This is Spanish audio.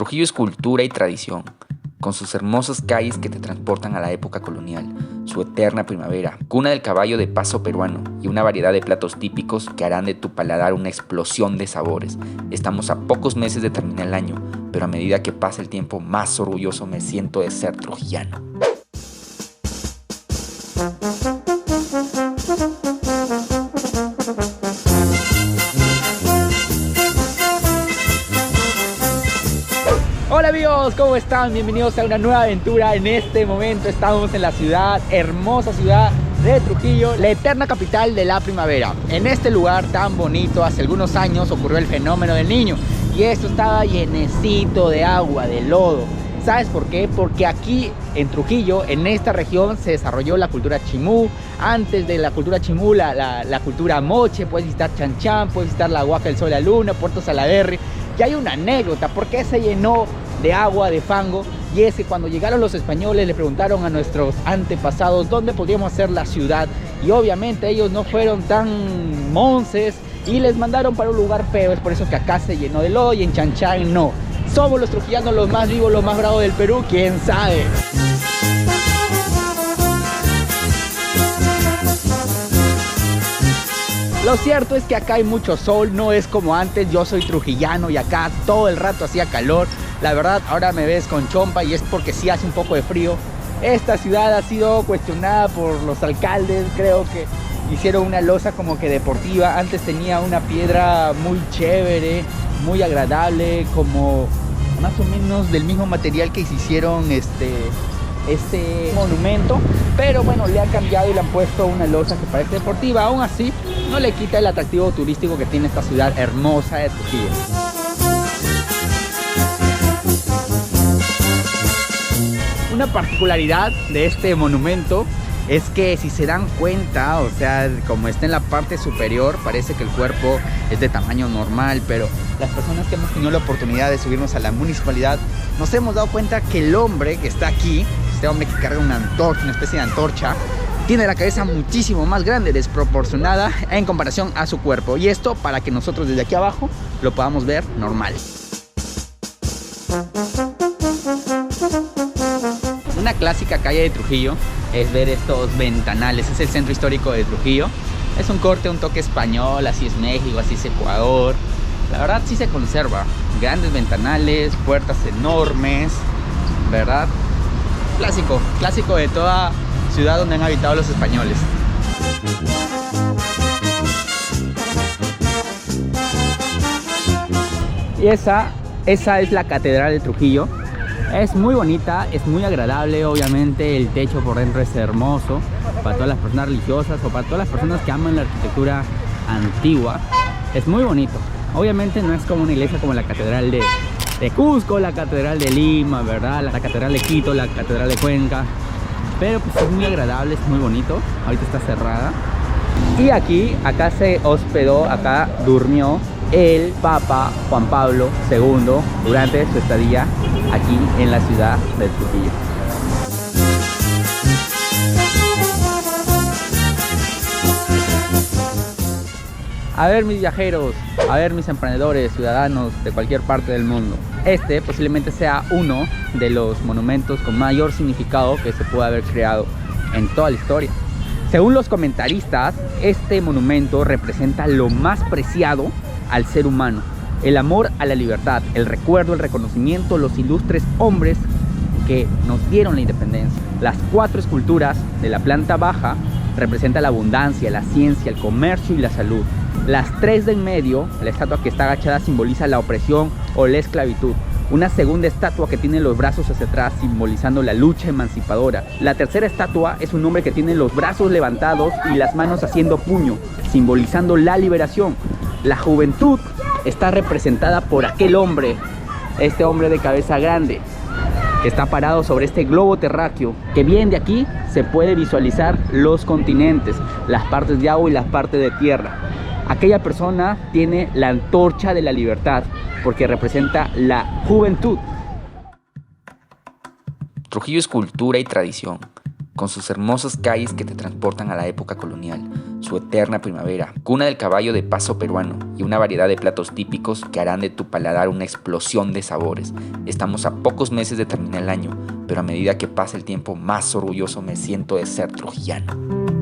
Trujillo es cultura y tradición, con sus hermosas calles que te transportan a la época colonial, su eterna primavera, cuna del caballo de paso peruano y una variedad de platos típicos que harán de tu paladar una explosión de sabores. Estamos a pocos meses de terminar el año, pero a medida que pasa el tiempo más orgulloso me siento de ser trujillano. Hola amigos, ¿cómo están? Bienvenidos a una nueva aventura. En este momento estamos en la ciudad, hermosa ciudad de Trujillo, la eterna capital de la primavera. En este lugar tan bonito, hace algunos años ocurrió el fenómeno del Niño y esto estaba llenecito de agua, de lodo. ¿Sabes por qué? Porque aquí en Trujillo, en esta región, se desarrolló la cultura chimú. Antes de la cultura chimú, la cultura moche. Puedes visitar Chan Chan, puedes visitar la Huaca del Sol y la Luna, Puerto Salaverry. Y hay una anécdota, ¿por qué se llenó de agua, de fango? Y es que cuando llegaron los españoles le preguntaron a nuestros antepasados dónde podíamos hacer la ciudad, y obviamente ellos no fueron tan monces y les mandaron para un lugar feo. Es por eso que acá se llenó de lodo y en Chan Chan no. ¿Somos los trujillanos los más vivos, los más bravos del Perú? ¿Quién sabe? Lo cierto es que acá hay mucho sol, no es como antes. Yo soy trujillano y acá todo el rato hacía calor. La verdad, ahora me ves con chompa y es porque sí hace un poco de frío. Esta ciudad ha sido cuestionada por los alcaldes, creo que hicieron una losa como que deportiva. Antes tenía una piedra muy chévere, muy agradable, como más o menos del mismo material que se hicieron este monumento, pero bueno, le han cambiado y le han puesto una losa que parece deportiva. Aún así, no le quita el atractivo turístico que tiene esta ciudad hermosa de Trujillo. Una particularidad de este monumento es que, si se dan cuenta, o sea, como está en la parte superior, parece que el cuerpo es de tamaño normal, pero las personas que hemos tenido la oportunidad de subirnos a la municipalidad nos hemos dado cuenta que el hombre que está aquí, este hombre que carga una antorcha, una especie de antorcha, tiene la cabeza muchísimo más grande, desproporcionada en comparación a su cuerpo, y esto para que nosotros desde aquí abajo lo podamos ver normal. Una clásica calle de Trujillo es ver estos ventanales. Es el centro histórico de Trujillo. Es un corte, un toque español. Así es México, así es Ecuador. La verdad sí se conserva. Grandes ventanales, puertas enormes, ¿verdad? Clásico de toda ciudad donde han habitado los españoles. Y esa es la Catedral de Trujillo. Es muy bonita, es muy agradable. Obviamente el techo por dentro es hermoso para todas las personas religiosas o para todas las personas que aman la arquitectura antigua. Es muy bonito. Obviamente no es como una iglesia como la Catedral de Cusco, la Catedral de Lima, ¿verdad? La Catedral de Quito, la Catedral de Cuenca. Pero pues es muy agradable, es muy bonito. Ahorita está cerrada. Y acá se hospedó, acá durmió el Papa Juan Pablo II durante su estadía aquí en la ciudad de Trujillo. A ver, mis viajeros, a ver, mis emprendedores, ciudadanos de cualquier parte del mundo. Este posiblemente sea uno de los monumentos con mayor significado que se puede haber creado en toda la historia. Según los comentaristas, este monumento representa lo más preciado al ser humano: el amor a la libertad, el recuerdo, el reconocimiento, los ilustres hombres que nos dieron la independencia. Las 4 esculturas de la planta baja representan la abundancia, la ciencia, el comercio y la salud. Las 3 del medio, la estatua que está agachada, simboliza la opresión o la esclavitud. Una segunda estatua que tiene los brazos hacia atrás, simbolizando la lucha emancipadora. La tercera estatua es un hombre que tiene los brazos levantados y las manos haciendo puño, simbolizando la liberación. La juventud está representada por aquel hombre, este hombre de cabeza grande, que está parado sobre este globo terráqueo, que bien de aquí se puede visualizar los continentes, las partes de agua y las partes de tierra. Aquella persona tiene la antorcha de la libertad, porque representa la juventud. Trujillo es cultura y tradición, con sus hermosas calles que te transportan a la época colonial, su eterna primavera, cuna del caballo de paso peruano y una variedad de platos típicos que harán de tu paladar una explosión de sabores. Estamos a pocos meses de terminar el año, pero a medida que pasa el tiempo más orgulloso me siento de ser trujillano.